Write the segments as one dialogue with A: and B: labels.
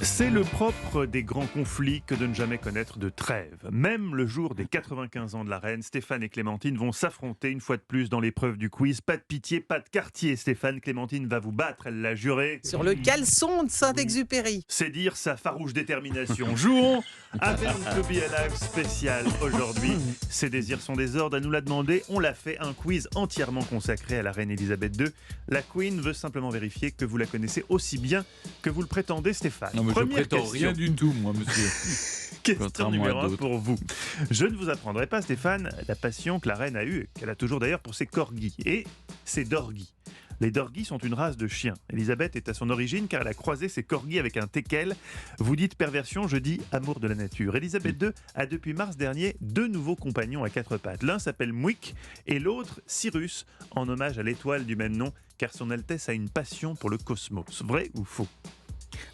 A: C'est le propre des grands conflits que de ne jamais connaître de trêve. Même le jour des 95 ans de la reine, Stéphane et Clémentine vont s'affronter une fois de plus dans l'épreuve du quiz. Pas de pitié, pas de quartier. Stéphane, Clémentine va vous battre, elle l'a juré.
B: Sur le caleçon de Saint-Exupéry.
A: C'est dire sa farouche détermination. Jouons à Born to Be Alive spécial aujourd'hui. Ses désirs sont des ordres, elle nous l'a demandé. On l'a fait, un quiz entièrement consacré à la reine Elisabeth II. La Queen veut simplement vérifier que vous la connaissez aussi bien que vous le prétendez, Stéphane.
C: Non, mais je prétends rien du tout, moi, monsieur.
A: Question numéro 1 pour vous. Je ne vous apprendrai pas, Stéphane, la passion que la reine a eue, qu'elle a toujours d'ailleurs pour ses corgis et ses dorgis. Les dorgis sont une race de chiens. Elisabeth est à son origine car elle a croisé ses corgis avec un teckel. Vous dites perversion, je dis amour de la nature. Elisabeth II a depuis mars dernier 2 nouveaux compagnons à 4 pattes. L'un s'appelle Mouik et l'autre Cyrus, en hommage à l'étoile du même nom, car son Altesse a une passion pour le cosmos. Vrai ou faux ?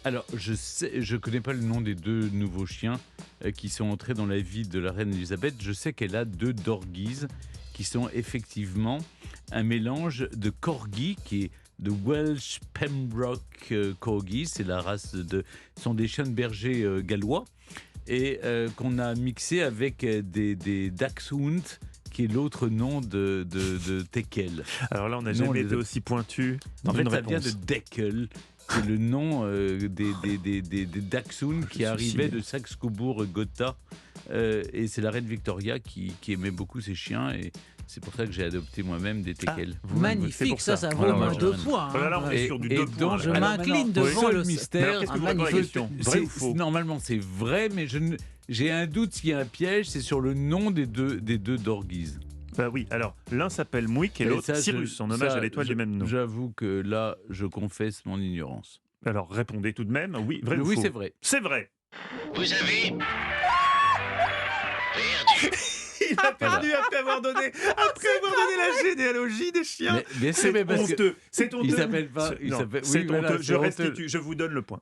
C: Alors, je connais pas le nom des 2 nouveaux chiens qui sont entrés dans la vie de la reine Elisabeth. Je sais qu'elle a 2 dorgis qui sont effectivement un mélange de corgi qui est de Welsh Pembroke Corgi, c'est la race ce sont des chiens de berger gallois et qu'on a mixé avec des Dachshund qui est l'autre nom de teckel.
A: Alors là, on n'a jamais été aussi pointu.
C: En fait, ça vient de Deckel. C'est le nom des Dachshund qui arrivaient de Saxe-Cobourg-Gotha. Et c'est la reine Victoria qui aimait beaucoup ces chiens. Et c'est pour ça que j'ai adopté moi-même des teckels.
B: Magnifique, ça vaut au moins 2 points.
A: Voilà, là, on est sur du 2 points.
B: Donc, je m'incline devant le
C: mystère.
A: Qu'est-ce que vous répondez à la question ? Vrai ou faux ?
C: Normalement, c'est vrai, mais j'ai un doute s'il y a un piège, c'est sur le nom des deux dorgis.
A: Bah oui, alors l'un s'appelle Mouik et l'autre Cyrus, en hommage à l'étoile du même nom.
C: J'avoue que là, je confesse mon ignorance.
A: Alors répondez tout de même, oui, vrai ou faux ?
C: Oui, c'est vrai.
A: C'est vrai.
D: Vous avez perdu.
A: Il a perdu après avoir donné la généalogie des chiens.
C: Mais c'est
A: honteux. C'est honteux.
C: Il s'appelle pas.
A: C'est honteux. Je restitue. Je vous donne le point.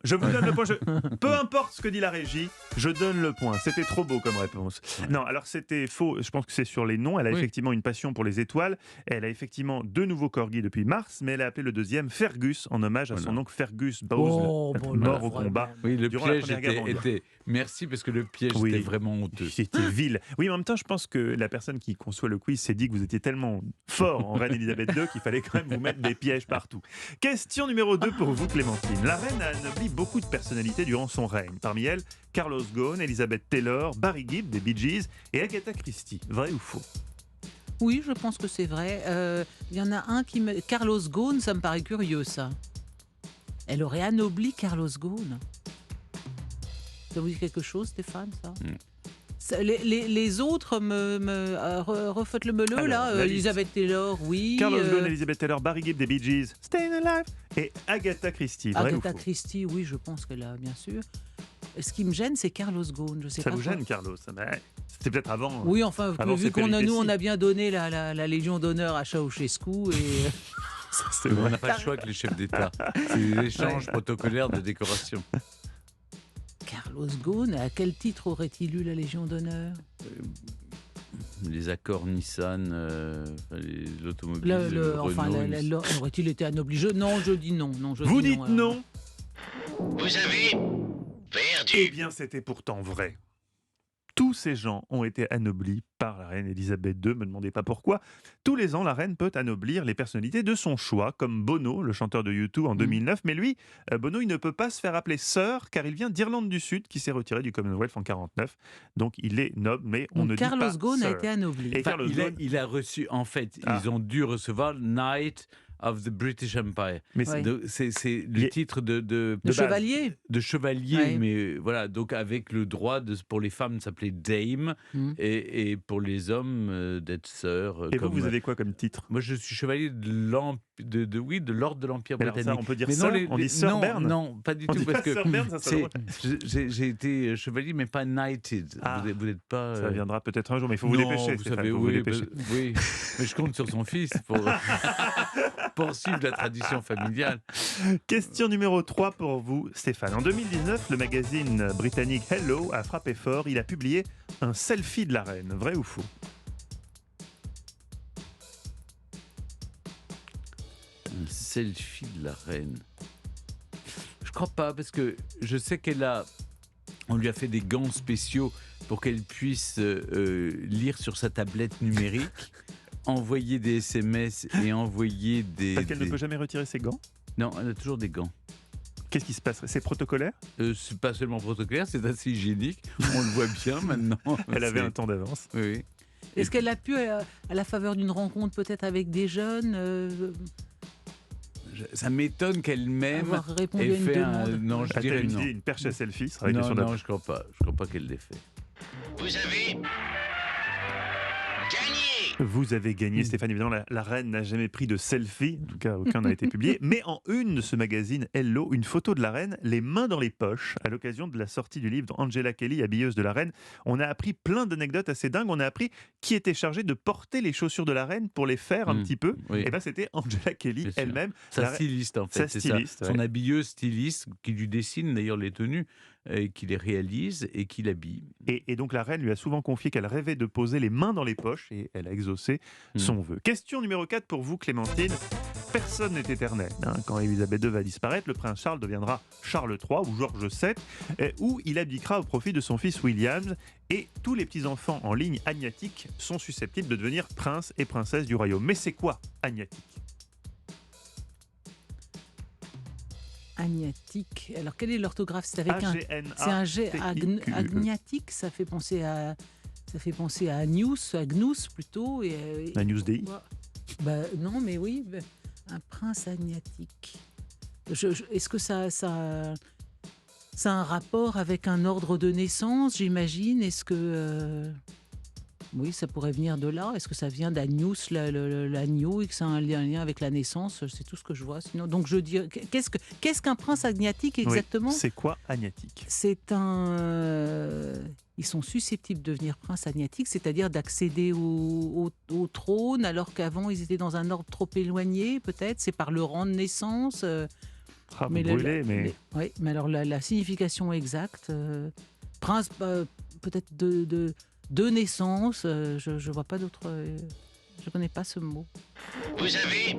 A: Peu importe ce que dit la régie, je donne le point. C'était trop beau comme réponse. Ouais. Non, alors c'était faux. Je pense que c'est sur les noms. Elle a effectivement une passion pour les étoiles. Elle a effectivement 2 nouveaux corgis depuis mars, mais elle a appelé le deuxième Fergus en hommage à son oncle Fergus Bowes, mort au combat.
C: Oui, le
A: durant
C: piège
A: la Première Guerre mondiale.
C: était. Merci parce que le piège était vraiment honteux.
A: C'était vil. Oui, mais en même temps, je pense que la personne qui conçoit le quiz s'est dit que vous étiez tellement fort en reine Elisabeth II qu'il fallait quand même vous mettre des pièges partout. Question numéro 2 pour vous, Clémentine. La reine a anobli beaucoup de personnalités durant son règne. Parmi elles, Carlos Ghosn, Elizabeth Taylor, Barry Gibb des Bee Gees et Agatha Christie. Vrai ou faux ?
B: Oui, je pense que c'est vrai. Il y en a un Carlos Ghosn, ça me paraît curieux, ça. Elle aurait anobli Carlos Ghosn. Ça vous dit quelque chose, Stéphane, ça Les autres refaites le meleux, là. Elisabeth Taylor, oui.
A: Carlos Ghosn, Elizabeth Taylor, Barry Gibb des Bee Gees, Stayin' Alive et Agatha Christie. Vrai
B: Agatha
A: ou faux ?
B: Christie, oui, je pense qu'elle a, bien sûr. Ce qui me gêne, c'est Carlos Ghosn. Je sais
A: ça
B: pas
A: vous gêne, Carlos ? C'était peut-être avant.
B: Oui, enfin, vu qu'on a, nous, on a bien donné la Légion d'honneur à Ceausescu et...
C: On n'a pas le choix avec les chefs d'État. C'est des échanges protocolaires de décoration.
B: Carlos Ghosn, à quel titre aurait-il eu la Légion d'honneur ?
C: Les accords Nissan, l'automobile, Renault...
B: aurait-il été anobli ? Non, je dis non.
A: Vous dites non ?
D: Vous avez perdu.
A: Eh bien, c'était pourtant vrai. Tous ces gens ont été anoblis par la reine Elisabeth II, me demandez pas pourquoi. Tous les ans, la reine peut anoblir les personnalités de son choix, comme Bono, le chanteur de U2 en 2009. Mais lui, Bono, il ne peut pas se faire appeler Sir, car il vient d'Irlande du Sud, qui s'est retiré du Commonwealth en 1949. Donc il est noble, mais on ne dit pas
B: Carlos Ghosn
A: Sir.
B: a été anobli.
A: Et Carlos Ghosn,
C: il a reçu, en fait, ils ont dû recevoir Knight of the British Empire. Mais c'est le titre de
B: chevalier.
C: De chevalier, mais voilà, donc avec le droit pour les femmes de s'appeler Dame et pour les hommes d'être sœur.
A: Et vous avez quoi comme titre ?
C: Moi, je suis chevalier de l'ordre de l'Empire britannique.
A: Ça, on peut dire ça. On dit Sir Bern ?
C: Non, pas du tout, parce que j'ai été chevalier, mais pas knighted. Vous n'êtes pas.
A: Ça viendra peut-être un jour, mais il faut vous dépêcher.
C: Vous savez, oui, mais je compte sur son fils pour poursuivre la tradition familiale.
A: Question numéro 3 pour vous, Stéphane. En 2019, le magazine britannique Hello a frappé fort. Il a publié un selfie de la reine. Vrai ou faux ?
C: Un selfie de la reine. crois pas, parce que je sais on lui a fait des gants spéciaux pour qu'elle puisse lire sur sa tablette numérique, envoyer des SMS et envoyer des...
A: Parce qu'elle ne peut jamais retirer ses gants?
C: Non, elle a toujours des gants.
A: Qu'est-ce qui se passe? C'est protocolaire?
C: C'est pas seulement protocolaire, c'est assez hygiénique. On le voit bien maintenant.
A: Elle avait un temps d'avance.
C: Oui.
B: Est-ce qu'elle a pu, à la faveur d'une rencontre peut-être avec des jeunes,
C: Ça m'étonne qu'elle-même
B: avoir répondu à
C: ait
B: une
C: fait
B: demande?
C: Non, je
A: A-t-elle
C: dirais
A: une
C: non.
A: idée, une perche à selfie sera avec
C: Non,
A: son
C: non, je crois pas. Je crois pas qu'elle l'ait fait.
D: Vous avez gagné.
A: Vous avez gagné, Stéphane. Évidemment, la reine n'a jamais pris de selfie. En tout cas, aucun n'a été publié. Mais en une de ce magazine Hello, une photo de la reine, les mains dans les poches, à l'occasion de la sortie du livre Angela Kelly, habilleuse de la reine. On a appris plein d'anecdotes assez dingues. On a appris qui était chargé de porter les chaussures de la reine pour les faire un petit peu.
C: Oui.
A: Et ben, c'était Angela Kelly
C: Bien sûr.
A: elle-même.
C: Sa styliste, en fait.
A: Sa
C: c'est
A: styliste,
C: ça. Son
A: ouais.
C: habilleuse styliste qui lui dessine d'ailleurs les tenues, qui les réalise et qui l'habille.
A: Et donc la reine lui a souvent confié qu'elle rêvait de poser les mains dans les poches et elle a exaucé son vœu. Question numéro 4 pour vous, Clémentine. Personne n'est éternel. Quand Élisabeth II va disparaître, le prince Charles deviendra Charles III ou Georges VII, où il abdiquera au profit de son fils William. Et tous les petits-enfants en ligne agnatiques sont susceptibles de devenir princes et princesses du royaume. Mais c'est quoi agnatique?
B: Agnatique. Alors, quelle est l'orthographe? C'est avec c'est un G agnatique. Ça fait penser à Agnus, Agnus plutôt.
A: Agnus Dei.
B: Non, mais oui, un prince agnatique. Est-ce que ça a un rapport avec un ordre de naissance, j'imagine? Est-ce que oui, ça pourrait venir de là. Est-ce que ça vient d'Agnus, l'agneau, et que ça a un lien avec la naissance? C'est tout ce que je vois. Sinon, donc je dis, qu'est-ce qu'un prince agnatique exactement?
A: Oui, c'est quoi agnatique?
B: Ils sont susceptibles de devenir princes agnatiques, c'est-à-dire d'accéder au trône, alors qu'avant ils étaient dans un ordre trop éloigné, peut-être. C'est par le rang de naissance.
A: Mais
B: alors la signification exacte, prince, peut-être de naissance, je vois pas d'autre. Je connais pas ce mot.
D: Vous avez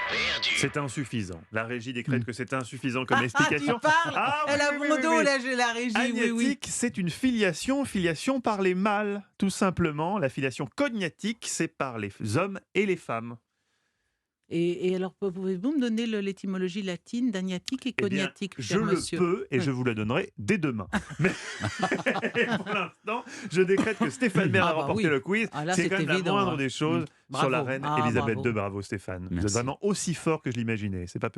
D: perdu.
A: C'est insuffisant. La régie décrète que c'est insuffisant comme explication.
B: Tu parles. Elle a bon dos, là, j'ai la régie.
A: Agnatique, c'est une filiation par les mâles, tout simplement. La filiation cognatique, c'est par les hommes et les femmes.
B: Et alors, pouvez-vous me donner l'étymologie latine d'agnatique et cognatique?
A: Je le peux et je vous la donnerai dès demain. Mais pour l'instant, je décrète que Stéphane Bern a remporté le quiz. C'est quand même la moindre des choses sur la reine Elisabeth II. Bravo Stéphane. Vous êtes vraiment aussi fort que je l'imaginais. C'est pas petit.